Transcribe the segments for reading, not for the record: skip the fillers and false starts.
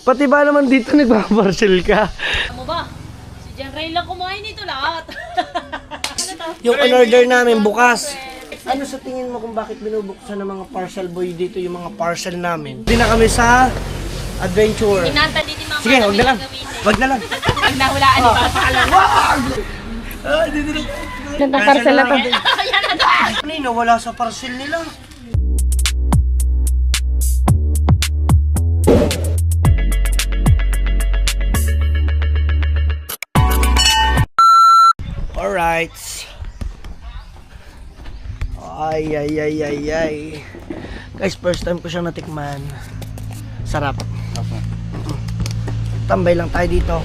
Pati ba naman dito nagpaparcel ka? Ano ba? Si Jan Ray lang kumain ito lahat. Yung in-order namin bukas. Ano sa tingin mo kung bakit binubuksan ng mga parcel boy dito yung mga parcel namin? Hindi na kami sa adventure. Inanta din ni Mama. Sige, wag na lang. Wag na lang. Pag nahulaan ni Papa alam. Ah, dito na. Nagpa-parcel na to. Yan na to. Kanina wala sa parcel nila. Alright. Ay. Guys, first time ko siyang natikman. Sarap. Tambay lang tayo dito.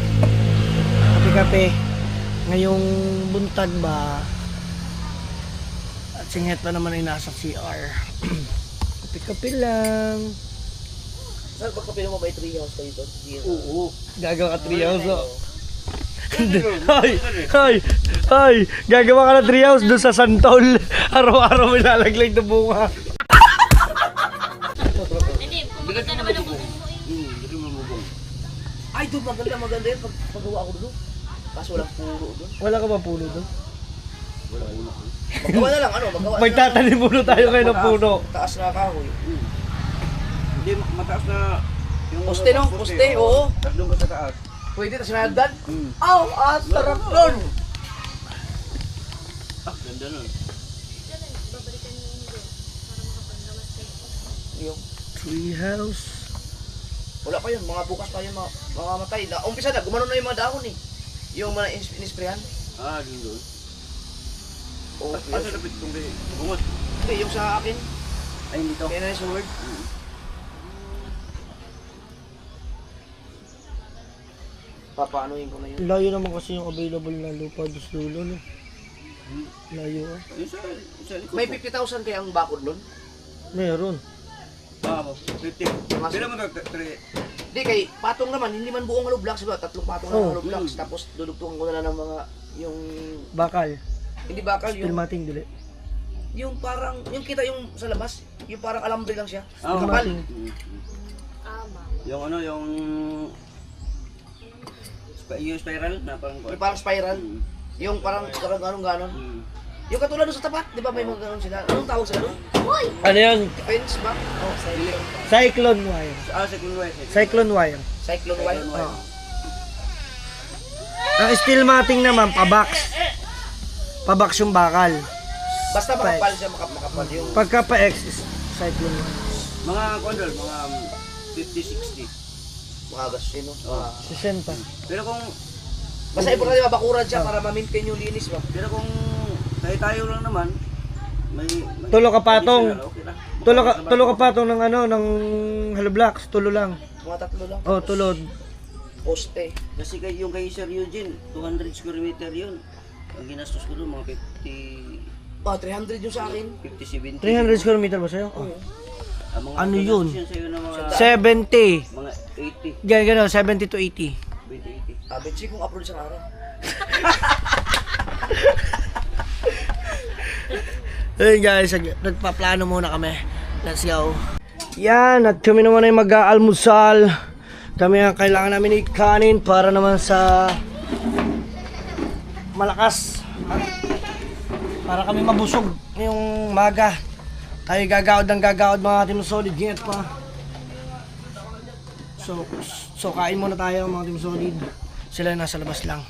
Kape-kape. Ngayong buntag ba? At singhet pa naman ay nasa CR. Kape-kape lang. Sir, pagkapilo mo ba yung treehouse kayo dito? Oo. Gagawa ka treehouse, oh. Ay, gagawa ka na treehouse doon sa Santol. Araw-araw may lalaglag na bunga. Hindi, kumaganda naman ang bubong mo eh. Ay, doon maganda yun paggawa ako doon. Kaso walang puno doon. Wala ka ba puno doon? Magawa na lang, magawa na Magtatanim muna tayo kayo ng puno. Taas na kahoy. Hindi, mataas na yung Poste, no? Poste, oo. Tapos doon ka sa taas. Pwede, tapos sinagdan. Aw, sarap doon. Ganda nun. Yung, Treehouse. wala pa yun, mga bukas pa yun, mamamatay. Umpisa na, gumano na yung mga dahon eh. Yung mga inisprayan. Doon. Oo, Asa napit kong bungot? hindi, yung sa akin. Ay, dito. Kaya na yung sword. Papaanoin ko na yun. Layo naman kasi yung available na lupa doon sa dulo, no? Layo, ah. Yung sa likod. May 50,000 kaya ang bakod nun? Meron. 50. Pero mo ito, Hindi, kay patong naman, hindi man buong hollow blocks, diba? 3 patong na hollow blocks, tapos dudugtungan ko na lang ng mga, yung, Bakal. hindi bakal, Steel yung, mating dili. yung parang, yung kita yung sa labas, yung parang alambre lang siya. Ah, Kapal. yung ano, yung spiral na parang Yung parang spiral. Yung parang ganon. Yung katulad doon sa tapat, di ba may mga ganon sila? Anong tawag sila doon? Ano yan? Fence ba? Oh, Cyclone wire. second way. Cyclone wire. cyclone wire. Oh. Ang steel mating naman, pabox. Pabox yung bakal. Basta makapal siya, makapal yung... Pagka pa-X is cyclone wire. Mga kondol, mga 50-60. Mga gasin, no? Oh. 60. Pero kung Basta importante mabakuran siya para ma-maintain yung linis ba? pero kung tayo lang naman, may Tulo ka patong. okay lang. Tulo ka patong ng ano, ng hollow blocks. Tulo lang. Mga tatlo lang. Oh, tulod. Poste. Kasi yung kay Sir Eugene, 200 square meter yun. Ang ginastos ko doon, mga 300 yung sa akin. 50-70. 300 square meter ba sa'yo? Oh. Ang mga Ano yun? ginastos sa'yo ng mga 70. mga 80, Gano'n, 70 to 80. 20-80. Betsi kung upload sa araw. Hey guys, nagpaplano muna kami. Let's go. Yan, at kami naman ay mag-aalmusal. Kami ang kailangan namin ikanin para naman sa malakas. Para kami mabusog ngayong maga. Tayo gagaod mga Team Solid. Get pa. So kain muna tayo mga Team Solid. Sila nasa labas lang.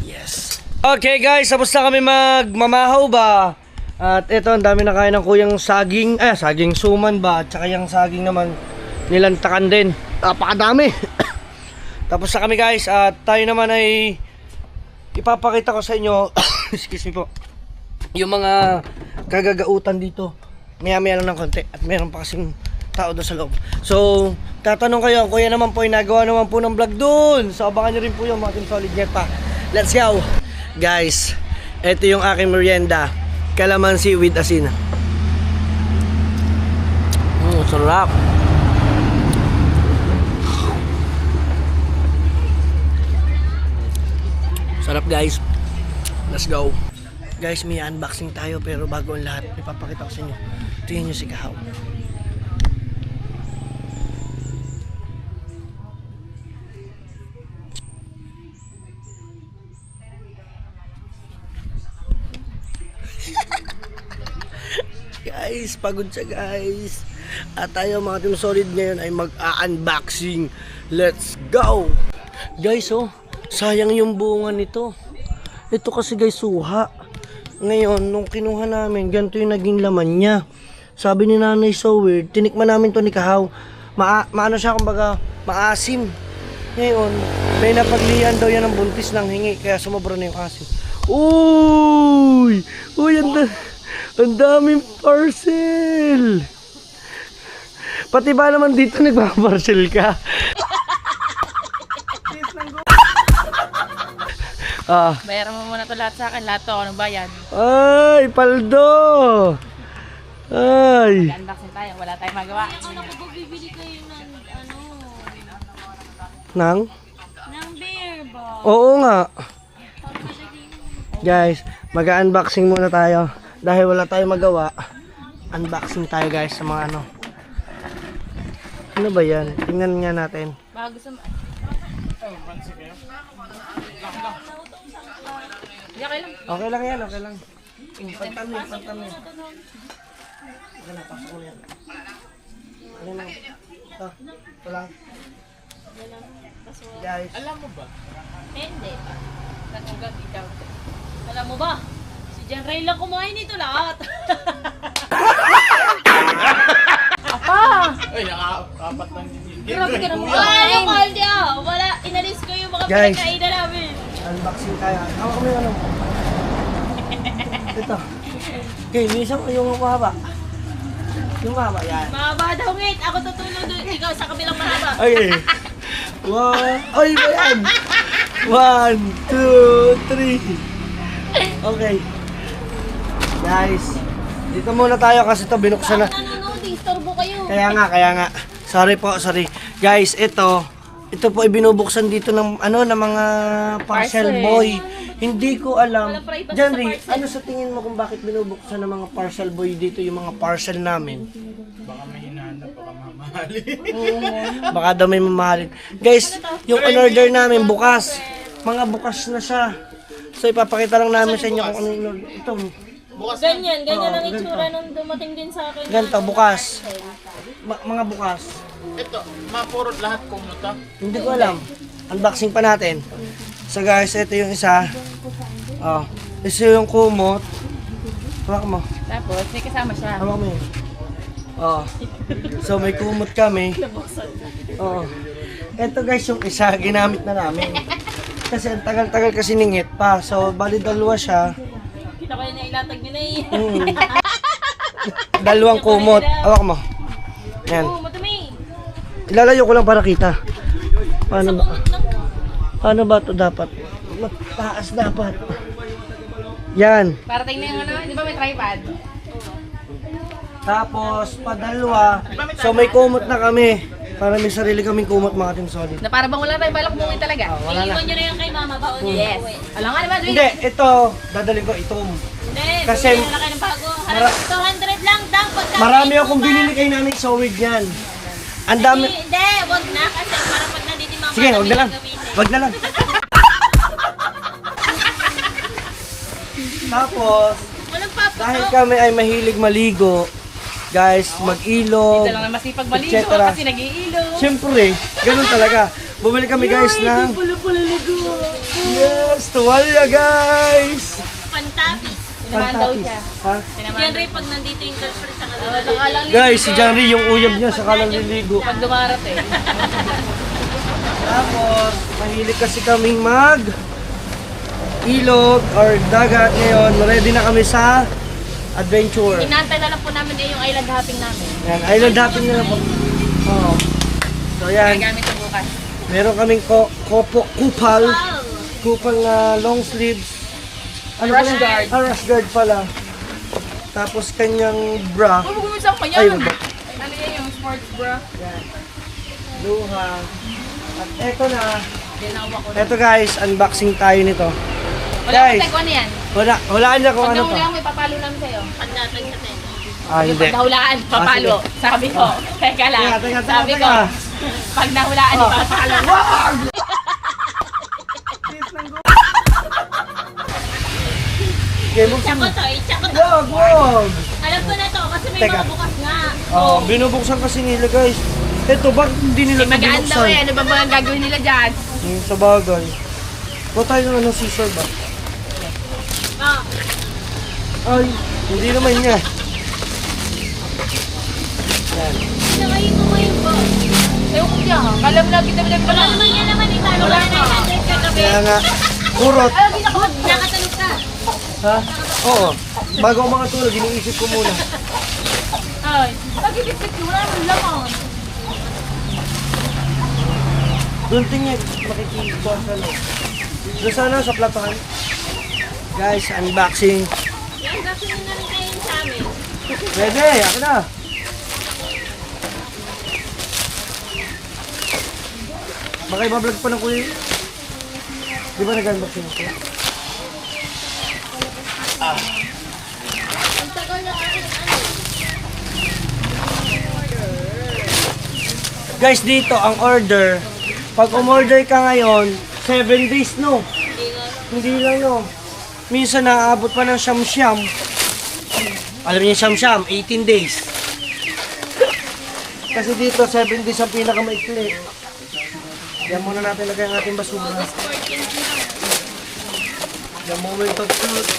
Yes. Okay guys, tapos na kami magmamahaw ba? At ito, ang dami na kain ng kuyang saging. Saging suman ba? At saka yung saging naman nilantakan din. Napakadami. Tapos na kami guys. At tayo naman ay ipapakita ko sa inyo excuse me po, yung mga kagagautan dito. Maya-maya lang ng konti. At meron pa kasing tao doon sa loob. So, tatanong kayo, kuya naman po ay nagawa naman po ng vlog doon. So, abangan nyo rin po yung mga Team Solid Net pa. Let's go! Guys, ito yung aking merienda. Kalamansi with asin. Sarap. Sarap guys. Let's go. Guys, may unboxing tayo pero bago ang lahat, ipapakita ko sa inyo. Tingnan nyo si Kahaw. guys. Pagod siya guys. At tayo mga Team Solid ngayon ay mag-unboxing. Let's go! Guys oh, sayang yung bunga nito. Ito kasi guys suha. Ngayon, nung kinuha namin, ganito yung naging laman niya. Sabi ni Nanay so weird, tinikman namin to ni Kahaw. Maano siya kumbaga, maasim. Ngayon, may napaglian daw yan ng buntis ng hingi, kaya sumobra na yung asim. Uy! Uy, ang daming parcel! Pati ba naman dito nagpaparcel ka? Bayaran mo muna to lahat sa akin. Lahat to, anong bayan? Ay, paldo! Ay! Unboxing tayo, wala tayong magawa. Bibili kayo ng Nang? ng beer ba? Oo nga. Guys, mag-unboxing muna tayo. Dahil wala tayong magawa. Unboxing tayo guys sa mga ano. Ano ba yan? Tingnan nga natin. Baka gusto mo. Okay lang. Okay lang yan, okay lang. Pantan mo, pantan mo. Okay na, pasok mo yan. Okay lang. Ito lang. Guys. Alam mo ba? Hindi. Nagugag ikaw. Alam mo ba? Si Jan Ray lang kumain nito lahat. Apa! Ay, naka-apat lang din. Grabe ka naman. Ano, Caldi ah! Wala, inalis ko yung mga Guys. pinagkainan namin. Unboxing tayo. Hawak mo yung ano. Ito. Okay, minsan yung mahaba. Yung mahaba, yan. Mahaba daw, wait. Ako tutulong doon. Ikaw sa kabilang mahaba. Okay. Ay, ba yan? 1, 2, 3. Okay. Guys, dito muna tayo kasi ito binuksan na. Nanonood, istorbo kayo. Kaya nga. Sorry po, sorry. Guys, ito po ay binubuksan dito ng ano ng mga parcel Parcel. boy. Hindi ko alam. Walang privacy Janry, sa parcel. ano sa tingin mo kung bakit binubuksan ng mga parcel boy dito yung mga parcel namin? Baka may hinahanap, baka mamahalin. Baka daw may mamahalin. Guys, yung in-order namin bukas. Mga bukas na siya. So ipapakita lang namin sa inyo kung ano yung in-order. Ito, Ganyan ang itsura nung dumating din sa akin. ganito, bukas. Mga bukas. Ito, mapurot lahat kumuta. Hindi ko alam. Unboxing pa natin. So guys, ito yung isa. Oh, ito yung kumot. Hawak mo. Tapos, may kasama siya. Hawak mo yun. Oh. So may kumot kami. Oh. Ito guys yung isa, ginamit na namin. Kasi ang tagal-tagal kasi ningit pa. So bali dalawa siya. Kita ko yun na ilatag niyo na eh. Dalawang kumot. Hawak mo. Yan. Oo, matumi. Ilalayo ko lang para kita. Paano ba ito dapat? Taas dapat. Yan. Para tingnan yung ano, di ba may tripod? Tapos, padalwa. So, may kumot na kami. Para may sarili kaming kumot mga Team Solid. Na para bang wala tayong balak bungin talaga? Wala na. Iwan nyo na yan kay mama, baon nyo. Yes. Alam nga naman, Hindi, ito. Dadalhin ko itom. Hindi, Kasi- bumili na kayo ng bago. Harap 200 lang, dang pagka. Marami akong binili kay Nanay Sowig yan. Ang dami. Hindi, wag na kasi para pag nandito yung mama. Sige, wag na lang. Wag na lang. Tapos, Walang papo. dahil kami ay mahilig maligo, guys, mag-ilog, Ito lang na masipag maligo etc. kasi nag-iilo. Siyempre, ganun talaga. Bumili kami guys ng... Yes, tuwalya guys! Pantapis. Tinamaan daw siya. Ha? Yan rin pag nandito yung girlfriend sa kanila. Nakalang Guys, si Janry yung uyab niya sa kalang liligo. pag dumarating. Tapos, mahilig kasi kaming mag ilog or dagat ngayon. Ready na kami sa adventure. Inantay na lang po namin din yung island hopping namin. Yan, island hopping na lang po. Oo. So yan, Gagamit sa bukas. meron kaming kupal na long sleeves. Ano Rush pala? guard. Rush guard pala. Tapos kanyang bra. Huwag mo gumisang pa Ay, yan. wag. Ano yan yung sports bra? Yan. Luha. At eto na. Ginawa ko. Eto guys, unboxing tayo nito. Wala Guys, ko tag ano yan. Hulaan niya kung Pag ano to. nahulaan, may papalo namin sa'yo. Pag natag sa tenga. Ah, hindi. Pag nahulaan, papalo. Sabi ko. Teka lang. Teka, Sabi ko. teka. Pag nahulaan, papalo. Okay, buksan mo. Tsaka to, tsaka to. Wag, wag. Alam ko na to kasi may Teka. mga bukas nga. Oh, binubuksan kasi nila guys. Ito, bakit hindi nila ito Magaan daw binuksan? eh. Ano ba mga gagawin nila dyan? Sa bagay. Ba't tayo ng scissor ba? Ah, Ay, hindi naman niya. nakayin mo ngayon po. Ewan ko dyan ha. Kala mo lagi na Wala naman yan naman ito. Wala na 900 kagabi. Kaya nga, kurot. Nakatalog ka. Ha? Oo. Bago ako makatulog, iniisip ko muna. Ay, pag-ibig wala naman lamang. Doon tingin, makikita sa loob. Doon sana sa platahan. Guys, unboxing. Yan, gawin nyo na rin kayo sa amin. Pwede, ako na. Baka ibablog pa ng kuya. Di ba nag-unboxing ako? Ang tagal na akin, Guys, dito ang order. Pag umorder ka ngayon, 7 days no. Hindi lang no. Minsan naaabot pa ng siyam-siyam. Alam niyo siyam-siyam, 18 days. Kasi dito 7 days ang pinakamaikli. Yan muna natin lagay ang ating basura. The moment of truth.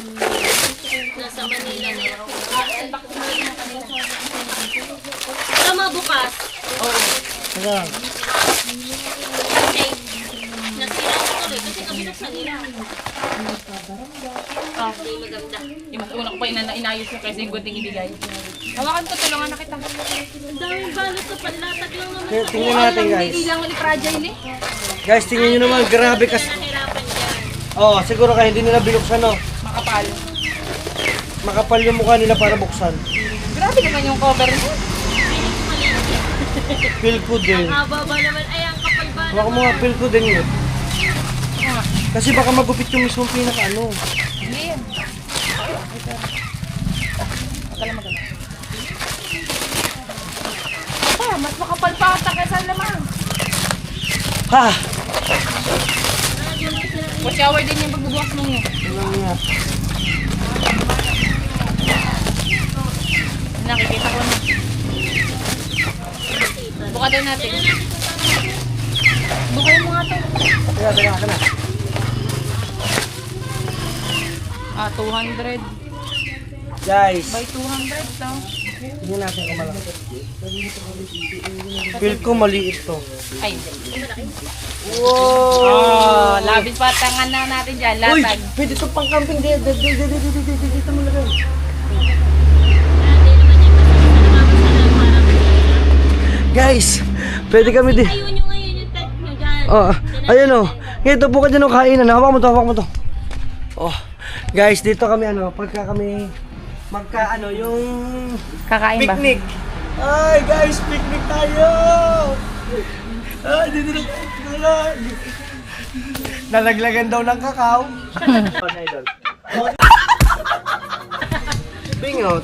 Nasa Manila na yan. Tama bukas. Teka. Eh, nasira ko tuloy kasi kabinuksan nila. Ah, hindi maganda. Yung mas una ko pa inayos ko kasi yung gunting ibigay. Hawakan ko, tulungan na kita. Ang daming balot to, panlatag lang naman. Tingnan natin guys. Hindi lang ulit fragile eh. Guys, tingnan nyo naman, grabe kasi. Nahirapan dyan. Oo, siguro kaya hindi nila binuksan no. Makapal. Makapal yung mukha nila para buksan. Grabe naman yung cover mo. Feel ko din. Ang haba ba naman? Ay, ang kapal ba Baka mga feel ko din yun. Kasi baka magupit yung mismong pinaka ano. Hindi yan. Akala maganda. Mas makapal pa ata kaysa naman. Ha! O shower din yung pagbubukas mo yun. Ano nga? Nakikita ko na. Buka daw natin. Bukayin mo nga to. Teka ka na. Ah, 200 Guys, by 200 so. tingnan natin kung malaki. Feel ko maliit to. Ay, hindi. Wow! Oh, labis pa tangan na natin dyan. Uy! Latag. Pwede ito pang camping. Dito mo lagay. Guys, pwede kami di. Ayun nyo ngayon yung tag nyo dyan. Oh, ayun oh. Ngayon ito buka dyan oh, kainan. Hawak mo to. Oh, guys, dito kami ano, pagka kami magka ano, yung Kakain ba? picnic. Ay, guys, picnic tayo! Ay, dito na. Nalaglagan daw ng kakao. Bingot.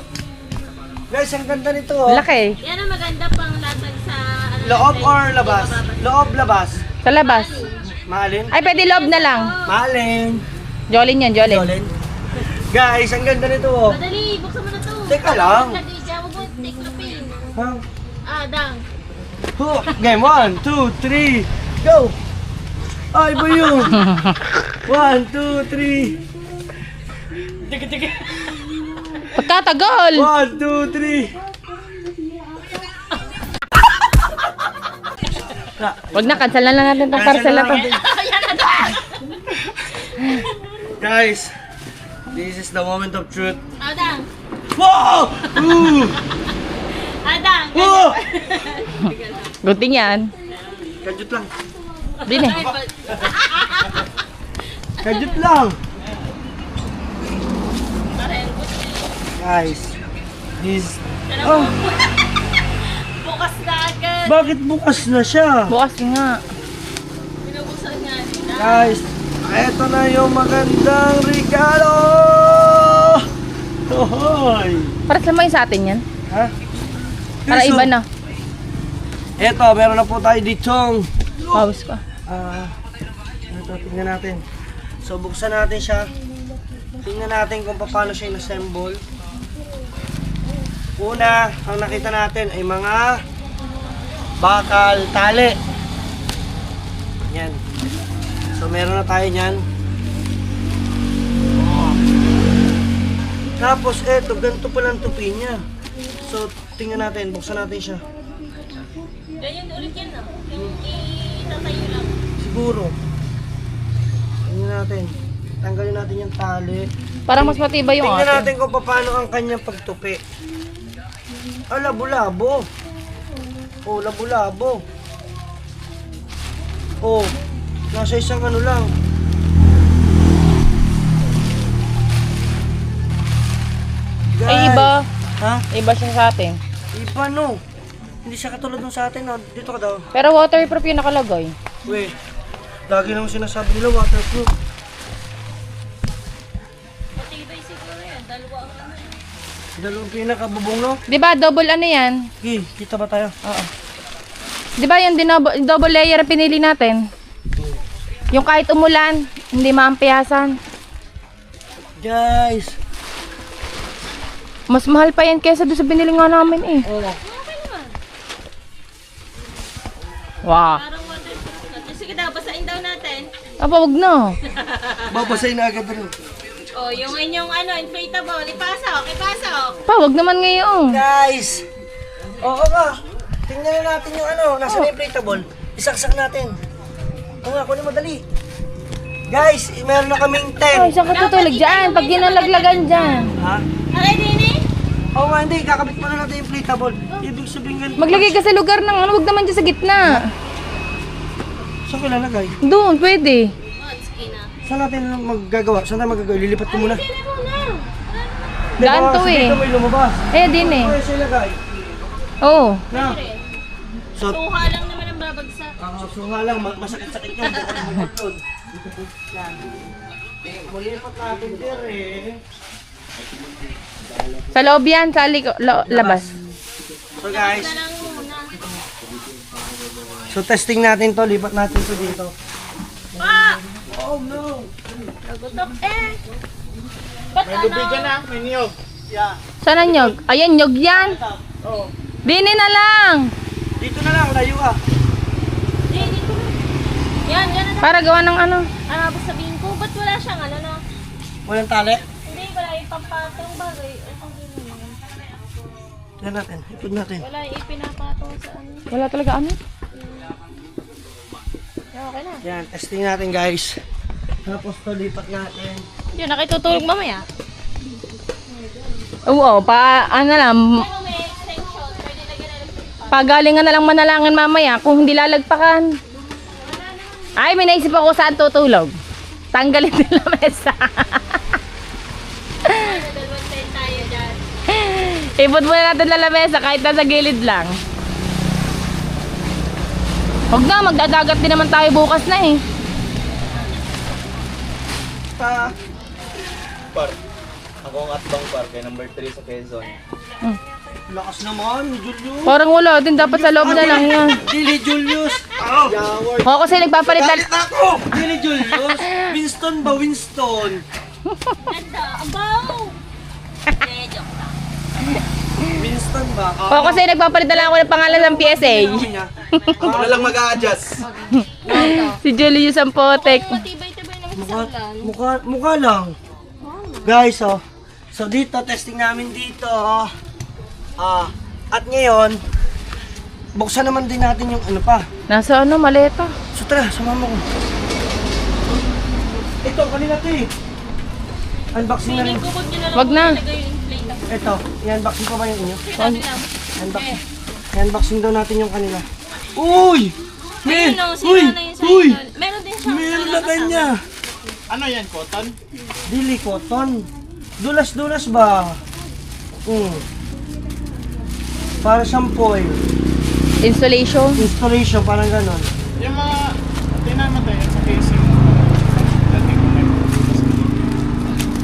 Guys, ang ganda nito oh. Laki. Yan ang maganda pang latag sa... Ano, Loob or labas? Loob, labas. Sa labas. Maalin? Ay, pwede loob na lang. Maalin. Jolin yan, Jolin. Jolin. Guys, ang ganda nito oh. Madali, buksan mo na to. Teka lang. Khadija, huwag mo tiklopin. Ha? Ah, dang. Game 1, 2, 3, go! Ay, ba yun? 1, 2, 3. Pagkatagal! 1, 2, 3. Wag na, cancel na lang natin itong parcel na to. Guys, this is the moment of truth. Ah, dang. Wow! Ooh! Ah, dang. Oh! Gunting yan. Kajut lang. Din eh. Kajut lang. Guys, this... Oh, Bukas na agad. bakit bukas na siya? Bukas nga. Binubuksan nga nila. Guys, eto na yung magandang regalo! Hoy! Para sa mga sa atin yan. Ha? Para Yes, iba oh. na. Eto, meron na po tayo ditong Pawis ka. ito, tingnan natin. So, buksan natin siya. Tingnan natin kung paano siya in-assemble. Una, ang nakita natin ay mga bakal tali. Yan. So meron na tayo niyan. Tapos eto, ganito pala ang tupi niya. So tingnan natin, buksan natin siya. Ganyan ulit yan ah. Yung itatayo lang. Siguro. Tingnan natin. Tanggalin natin yung tali. Parang mas matibay yung Tingnan atin. natin kung paano ang kanyang pagtupi. Ah, labo-labo. Oh, labo-labo. Oh, nasa isang ano lang. Guys. Ay, iba. Ha? Iba siya sa atin. Iba no. Hindi siya katulad nung sa atin. No? Dito ka daw. Pero waterproof yung nakalagay. Wait. Lagi naman sinasabi nila waterproof. Matibay siguro yan. Dalawa ang ano. Dalawang pinakabubong no. Di ba double ano yan? Okay, kita ba tayo? Oo. Di ba yung double layer ang pinili natin? Yung kahit umulan, hindi maampiyasan. Guys. Mas mahal pa yan kesa doon sa binili nga namin eh. Oh. Okay naman. Wow. Parang waterproof na. Sige daw, basahin daw natin. Apa, wag na. Babasahin na agad rin. Oh, yung inyong ano, inflatable. Ipasok, ipasok. Pa, wag naman ngayon. Guys! Oo ka. Tingnan na natin yung ano, nasa inflatable. Isaksak natin. Oo nga, kunin mo dali. Guys, meron na kaming Ay, 10. saan ka tutulog dyan? Pag ginalaglagan dyan. Ha? Alay, Dini? Oo nga, hindi. Kakabit mo na natin yung inflatable. Ibig sabihin ganito. Maglagay ka sa lugar ng ano, wag naman dyan sa gitna. Saan ko lalagay? Doon, pwede. Monski na. Saan natin maggagawa? Saan tayo maggagawa? Lilipat ko muna. Kailan mo na? Daan baka to sa eh. dito may lumabas. Eh, din eh. Pwede siya ilagay. Oo. Na. So, Tuha lang naman ang babagsak. so nga lang, masakit-sakit yun. Baka lumabas yun. Yan. Mulipat natin dir eh. Sa loob yan, sa labas. So guys, Na lang muna. so testing natin to, lipat natin to dito. Pa! Oh no! Nagutok eh. Ba't ano? Saan ang nyog? Ayan, nyog yan. Oh. Bini na lang. Dito na lang, layo ah. Di, dito na. Yan, yan na. Para gawa ng ano. Ano ba sabihin ko? Ba't wala siyang ano na? Walang tali. Hindi, wala yung pampatong bagay. Ang ganun. Tignan natin, ipod natin. Wala yung ipinapatong sa ano. Wala talaga ano. Okay na. Yan, testing natin guys. Tapos to, lipat natin. Yun, nakitutulog mamaya. Oo, ano lang. Ano may extension? Pwede lagyan na electric. Pagalingan na lang manalangin mamaya kung hindi lalagpakan. Ay, may naisip ako saan tutulog. Tanggalin din la mesa. Dalawang tent tayo dyan. Ipot muna natin la lamesa kahit nasa gilid lang. Huwag na, magdadagat din naman tayo bukas na eh. Pa. Par. Ako ang atbang par kay number 3 sa Quezon. Lakas naman, Julius. Parang wala din, dapat sa loob na lang yan. Dili Julius. Oh. Yaward. Ako kasi nagpapalit na... Galit ako! Dili Julius. Winston ba, Winston? Ganda, abaw! Eh, joke lang. Winston ba? Ako kasi nagpapalit na lang ako ng pangalan ng PSA. Ako na lang mag-a-adjust. Si Julius ang potek. Matibay-tibay naman sa ulan. Mukha lang. Guys, oh. So dito, testing namin dito. At ngayon, buksan naman din natin yung ano pa. Nasa ano, maleta. So tara, sumama ko. Ito, kanina to eh. Unboxing na rin. Feeling ko huwag nyo na lang Wag na. ilagay yung inflatable. Ito, i-unboxing pa ba yung inyo? Sige natin lang. Unboxing. I-unboxing daw natin yung kanila. Uy! Ayun o, Uy! sira na yung sa Uy! idol. Meron din siyang Meron na kanya! Ano yan, cotton? Dili cotton. Dulas-dulas ba? Para siyang foil. Installation. Installation, parang ganon. Yung mga tinamatay sa casing. Dating ko may butas.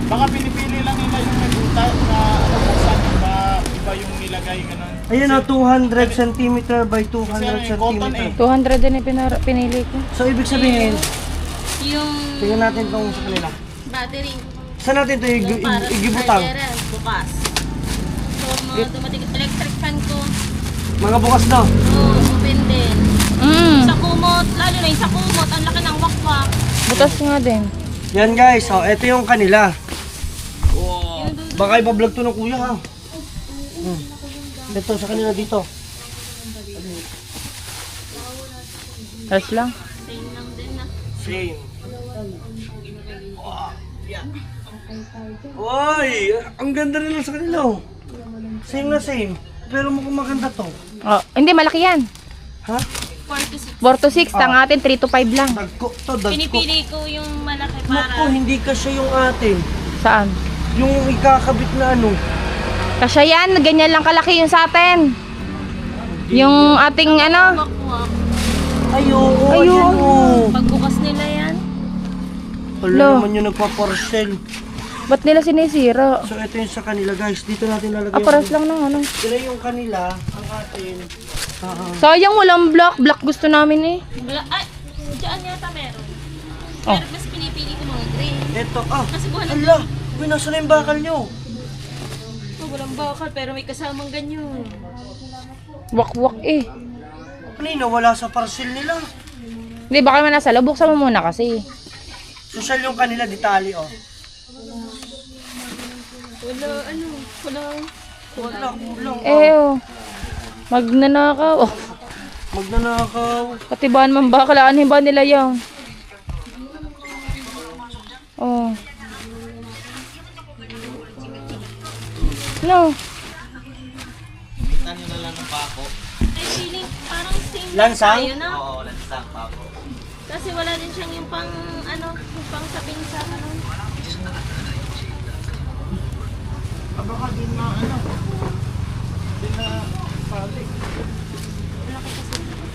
Baka pinipili lang nila yung may butas na buksan ba iba yung nilagay ganun. Ayun o, 200 cm by 200 Kasi ano yung cotton cm. 200 din yung pinili ko. So, ibig sabihin, yung tingnan natin tong sa kanila. battery. Saan natin ito Yung para sa igibutang? kaldera, bukas. So, mga dumating electric fan ko. Mga bukas na. Oo, open din. Mm. Sa kumot, lalo na yung sa kumot, ang laki ng wakwak. Butas nga din. Yan guys, oh, ito yung kanila. Yung doon, Baka ipa-vlog to ng kuya ha. Ito sa kanila dito. Tapos lang. same lang din na. Same. Uy, ang ganda nila sa kanila oh. Same na same. Pero mukhang maganda to. Oh, hindi, malaki yan. Ha? 46. 4 to 6, ang atin 3 to 5 lang. Dagko to, dagko. Pinipili ko yung malaki Naku, para. hindi kasi yung atin. Saan? Yung ikakabit na ano. Kasya yan, ganyan lang kalaki yung sa atin. Yung ating ano, Wakwak. Ay, oo, Ay, ayan oo. oh. Pagbukas nila yan. Wala Lo. naman yung nagpa-parcel. ba't nila sinisira? So ito yung sa kanila guys. Dito natin lalagay. Paras lang ng ano. Sila yung kanila, ang atin. Sayang walang black. Black gusto namin eh. Ay, dyan yata meron. Oh. Pero mas pinipili ko mga green. Ito, Kasi buwan na ala, uy, nasa na yung bakal nyo? walang bakal pero may kasamang ganyan. Wak-wak eh. Kanina, wala sa parcel nila. Hindi, baka man nasa loob. Buksan mo muna kasi. Social yung kanila, ditali oh. Wala, ano, Wala, kulang. Eh, oh. Magnanakaw. Oh. Magnanakaw. Katibaan man ba? Kalaanin ba nila yan? Oh. No. Ay, feeling parang same Lansang? tayo, no? Oo, lansang ako. Kasi wala din siyang yung pang, ano, yung pang saping sa, ano. Baka din na ano. Din na palik.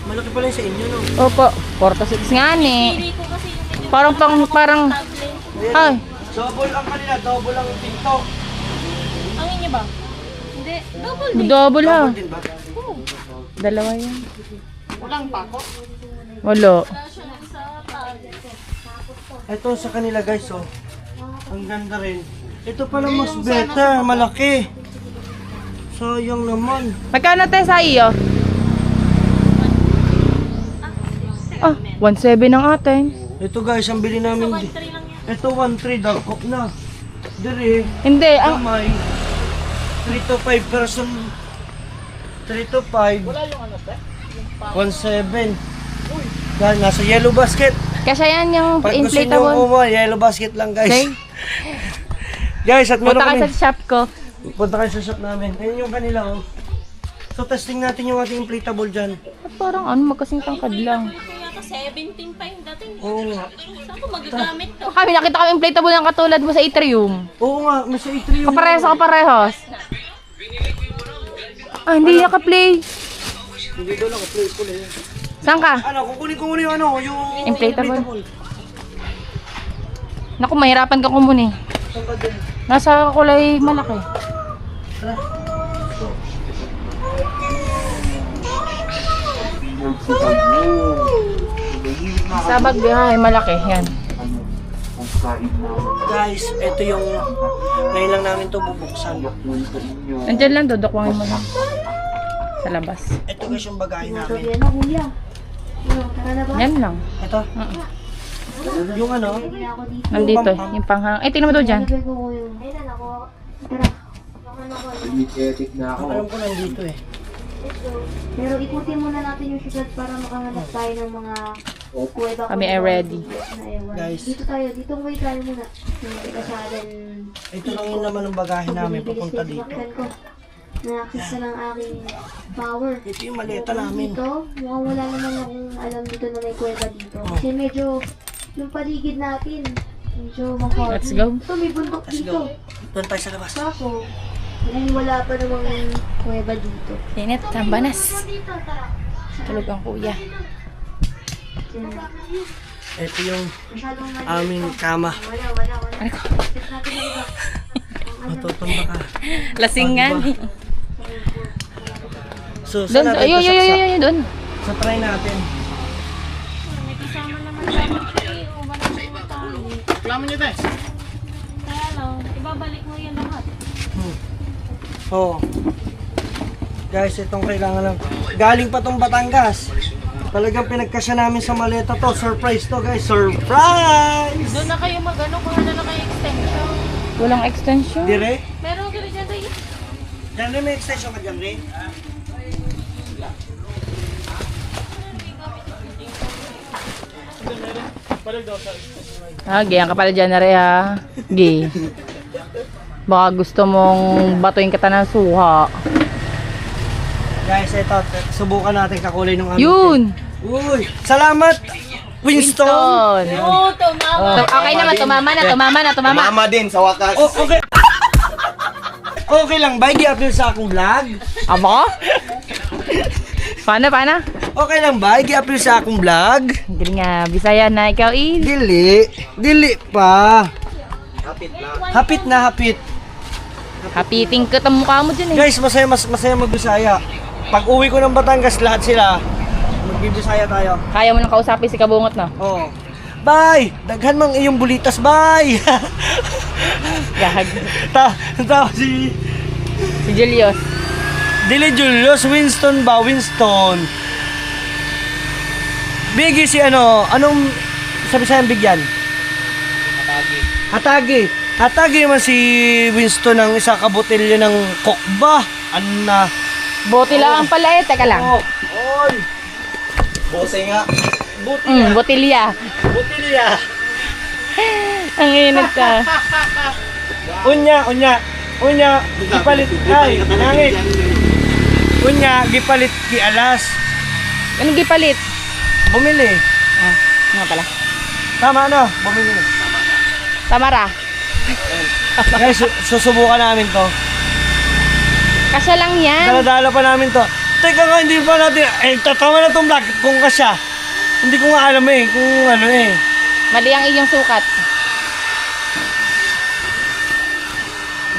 Malaki pala yung sa inyo, no? Opo. 4 to 6 nga ni. Pili ko kasi yung Parang parang. tablet. Ay. Double ang kanila, double ang pinto. Ang inyo ba? Hindi, double din. Double ha. Double din ba? Dalawa yan. Walang pako. Wala. Wala siya sa tablet. Ito sa kanila guys, oh. Ang ganda rin. Ito pala mas better, malaki. Sayang naman. Magkano tayo sa iyo? Ah, 1.7 ang atin. Ito guys, ang bili namin. 1.3 lang yan. Ito 1.3, dagkop na. Dire, Hindi, ang kamay. 3 to 5 person. 3 to 5. Wala yung ano, te? 1.7. Yan, nasa yellow basket. kasi yan yung Pag gusto nyo inflatable. kumuha, yellow basket lang guys. Okay. Guys, at meron Punta kami. ka sa shop ko. Punta kayo sa shop namin. Ayun yung kanila, oh. So, testing natin yung ating inflatable dyan. At parang ano, magkasing tangkad lang. Kaya ka 17 pa yung dating. Oo nga. Saan ko magagamit to? Kami nakita kami inflatable ng katulad mo sa Atrium. Oo nga, may sa atrium. Kaparehas sa kaparehas. Ah, hindi naka-play. Hindi daw lang, play ko lang. Saan ka? Ano, kukunin ko muna yung ano, yung Inflatable. Naku, mahirapan ka kumuni. Saan ka dyan? Nasa kulay malaki. Sabag bihay, malaki. Yan. Guys, ito yung ngayon lang namin to bubuksan. Nandyan lang, dudukwangin mo lang. Sa labas. Ito guys yung bagahe namin. Yan lang. Ito. Yung ano, Nandito, yung panghang. Eh, tingnan mo daw dyan. alam ko nandito eh. Pero ikutin muna natin yung syudad para makahanap tayo ng mga kuweba. Kami ay ready. Na ewan. Guys. Dito tayo, ditong way tayo muna. Hindi kasalan. Ito lang yung naman ng bagahe namin papunta dito. Na-access na ng aking power. Ito yung maleta namin. Dito, mukhang wala naman akong alam dito na may kuweba dito. Kasi medyo, yung paligid natin, medyo makawin. Let's go. Ito, may bundok Let's dito. go. Doon tayo sa labas. Kako, wala pa namang kuweba dito. Init, kambanas. Tulog ang kuya. Ito yung Masyadong mali. aming kama. Wala. Ano ko? Check natin ang iba. Matutumba ka. Lasingan. So, Doon, saan natin ayun, ito saksak? doon. So, try natin. May kasama naman sa mga o ba naman tayo? Reklamo nyo, te. Kaya lang, Ibabalik mo yan lahat. Oo. Guys, itong kailangan lang. Galing pa tong Batangas. Talagang pinagkasya namin sa maleta to. Surprise to guys. Surprise! Doon na kayo mag-ano, kung ano na kayo extension. Walang extension. Dire? Meron ka rin dyan tayo. Diyan rin may extension ka dyan rin. Giyan ka pala dyan na rin ha. Gi. Baka gusto mong batuin kita ng suha. Guys, ito. Subukan natin kakulay ng ano. Yun! Uy! Salamat! Winston! Winston! Oo, tumawa. Okay naman, tumama na. Mama din sa wakas. Oh, okay. Okay lang ba? I-upload sa akong vlog? Aba? Paano? Okay lang ba? I-upload sa akong vlog? Galing nga, Bisaya na ikaw is. Dili pa. Hapit na. Hapiting ka ang mukha mo dyan eh. Guys, masaya magbisaya. Pag uwi ko ng Batangas, lahat sila magbibisaya tayo. Kaya mo nang kausapin si Kabungot na. Oo. Bye! Daghan mang iyong bulitas, bye! Gahag. Tao si Si Julius. Dili Julius, Winston ba? Winston. Biggie si anong sabi sa'yo bigyan? Hatagi naman si Winston ng isa kabotelyo ng Coke ba? Anna. Bote lang pala eh. Teka lang. Oy! Bose nga. Botilya. Botelya. Ang init ka. Unya, gipalit ay, nangit. Unya, gipalit ki alas. Anong gipalit? Bumili. Nga pala. Tama na, bumili. Tamara. Guys, susubukan namin to. Kasya lang yan. Dala-dala pa namin to. Teka nga, hindi pa natin, tatama na tong vlog kung kasya. Hindi ko nga alam kung ano Mali ang iyong sukat.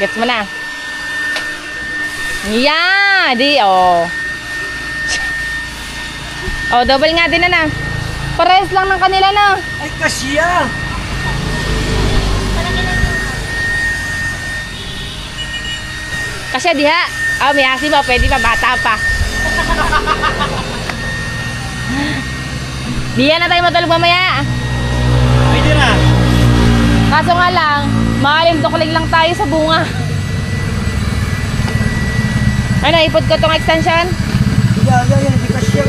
Gets mo na. Yeah! Oh, double nga din na. Parehas lang ng kanila na. Ay, kasya! Kasya diha. May asin pa, pwede pa, bata pa. Diyan na tayo matulog mamaya. Pwede na. Kaso nga lang, malimdokling lang tayo sa bunga. Ano, ipot ko tong extension? Yan, hindi kasya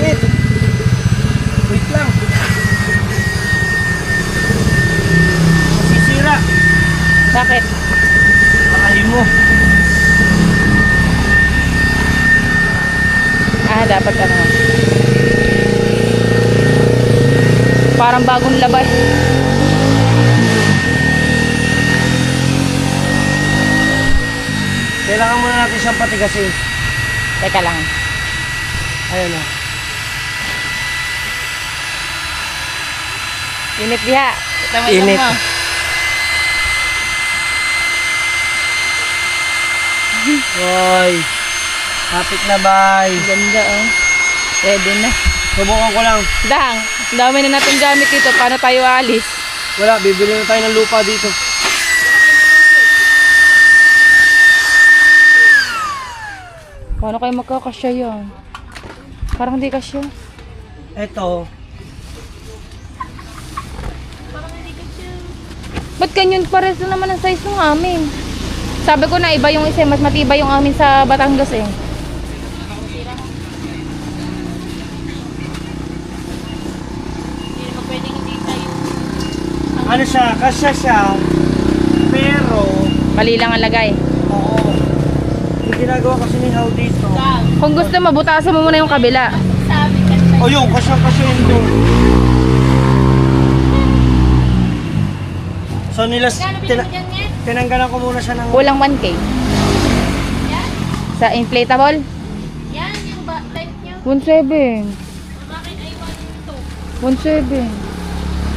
Wait lang. Masisira. Bakit? Makahin mo. Dapat ano. Parang bagong labas. Kailangan muna natin siyang patigasin. Teka lang. Ayun na. Init diha. Init. Hoy. Hapit na, bye. Ganda oh. Ready na. Subukan ko lang. Dang, ang dami na natin gamit dito. Paano tayo alis? Wala, bibili na tayo ng lupa dito. Paano kayo magkakasya yan? Parang hindi kasya. Eto. Ba't ganyan pares na naman ang size ng amin? Sabi ko na iba yung isa, mas matibay yung amin sa Batangas eh. Hindi naman pwedeng hindi tayo. Ano siya, kasya siya. Pero, Mali lang ang lagay. oo. Yung ginagawa kasi ni How dito. Kung gusto mo, butasan mo muna yung kabila. Sabi ka na. O yung, kasya yun doon. So nilas, Gano'n binigyan niya? tinanggalan ko muna siya ng... Kulang 1K. Yan? Sa inflatable, Yan, yung type niya. 1.7. Ang akin ay 1.2. 1.7.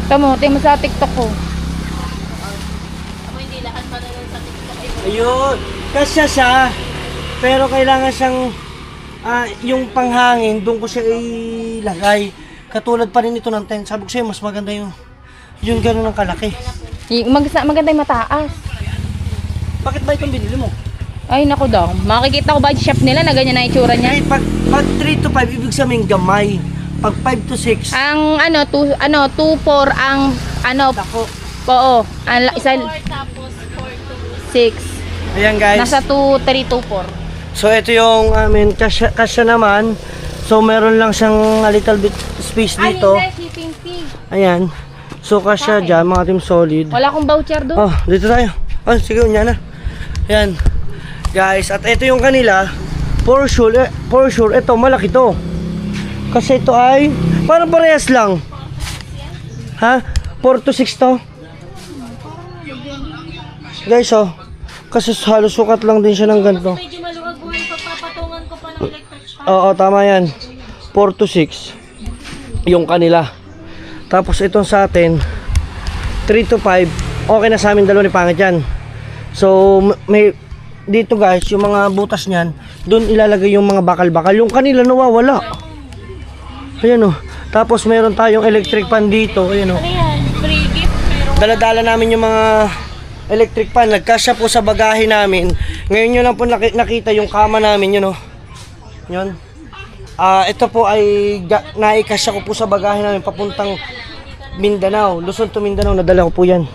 Tamo sa TikTok ko. Ako hindi lahat pa na lang sa TikTok ay Ayun, kasya siya. Pero kailangan siyang... yung panghangin, doon ko siya ilagay. Katulad pa rin ito ng tent. Sabi ko sa'yo, mas maganda yung gano'n ng kalaki. Maganda yung mataas. Bakit ba itong binili mo? Ay, naku daw. Makikita ko ba yung shop nila na ganyan na itsura niya? Eh, pag 3 to 5, ibig sabihin gamay. Pag 5 to 6, Ang 2-4 ang ako. oo, ang isa 4 tapos 4 to 6. Ayan guys. Nasa 2-3-2-4. So ito yung amin, kasya naman. So meron lang siyang a little bit space dito. shipping fee. Ayan. So kasya dyan, mga Team Solid. Wala akong voucher doon. Oh, dito tayo. Oh, sige, unya na. Ayan. Guys, at ito yung kanila. For sure, ito, malaki to. Kasi ito ay, parang parehas lang. Ha? 4 to 6 to. Guys, oh. Kasi halos sukat lang din siya ng ganito. medyo maluwag po yung pagpapatungan ko pa ng electric fan. Oo, tama yan. 4 to 6. Yung kanila. Tapos itong sa atin, 3 to 5. Okay na sa amin dalawa ni Pangit yan. So, may dito guys, yung mga butas niyan, doon ilalagay yung mga bakal-bakal. Yung kanila nawawala. Ayan o. Tapos meron tayong electric fan dito. Ayan o. Ano yan? Free gift pero Daladala namin yung mga electric fan. Nagkasya po sa bagahe namin. Ngayon nyo lang po nakita yung kama namin. Yun o. Yun. Ito po ay naikasya ko po sa bagahe namin papuntang Mindanao. Luzon to Mindanao. Nadala ko po yan.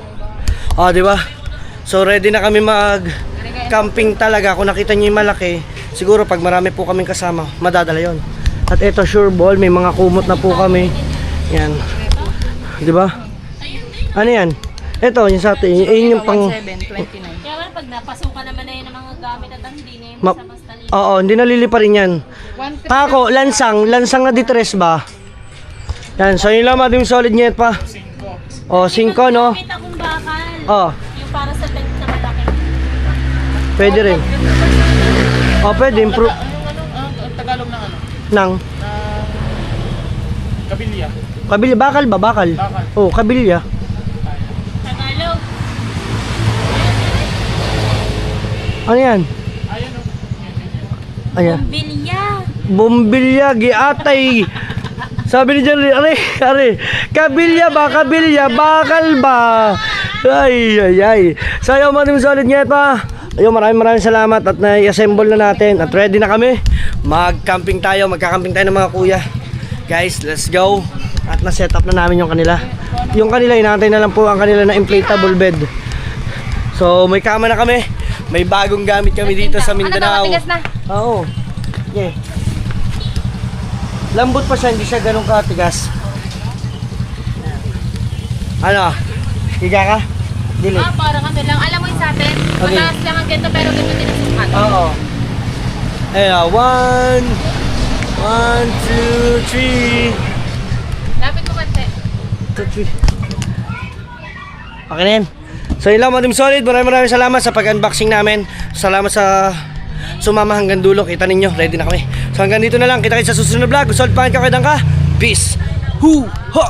Di ba? So ready na kami mag-camping talaga. Kung nakita nyo yung malaki, siguro pag marami po kaming kasama, madadala yon. At ito sure ball, may mga kumot na po kami. Yan. 'Di ba? Ano yan? Ito, yung sa atin, yun yung pang 729. kaya wala pag napasukan naman na yun ng mga gamit at hindi na yung Ma- mas tali. Oo, hindi nalilipa rin yan. Ako, lansang na ditres ba? Yan, so yun lang mating solid net pa. 5 no? Kita kong bakal. Oh, Yung para sa tent na malaki. pwede rin. Pwede improve Ang Tagalog ng ano? ng Kabilya. kabilya, bakal ba? Bakal? Bakal. Oh, kabilya. Tagalog. Ano yan? Ayan o. Ayan. Bilya. Bumbilya, giatay. Sabi ni John, are, kabilya ba, bakal ba? Ay. Sayo mo din solid nga pa. Ayun, maraming salamat at na-assemble na natin at ready na kami. Mag-camping tayo, magka-camping tayo ng mga kuya. Guys, let's go. At na-set up na namin yung kanila. Yung kanila, inaantay na lang po ang kanila na inflatable bed. So, may kama na kami. May bagong gamit kami dito sa Mindanao. Ano daw, matigas na? Oo. Yeah. Lambot pa siya, hindi siya ganun katigas. Ano? Higa ka? Dili. Parang ano lang. Alam mo yung sa atin? Okay. Mataas lang ang ganito pero ganito din ang sukat. Oo. Ayan, 1, 2, 3. Lapit mo konti. 2, 3. Okay na yan. So yun lang mga Team Solid. Maraming salamat sa pag-unboxing namin. Salamat sa sumama hanggang dulo. Kita ninyo, ready na kami. So hanggang dito na lang. Kita kayo sa susunod na vlog. Solid pa ka, kadang ka. Peace. Hu! Ha!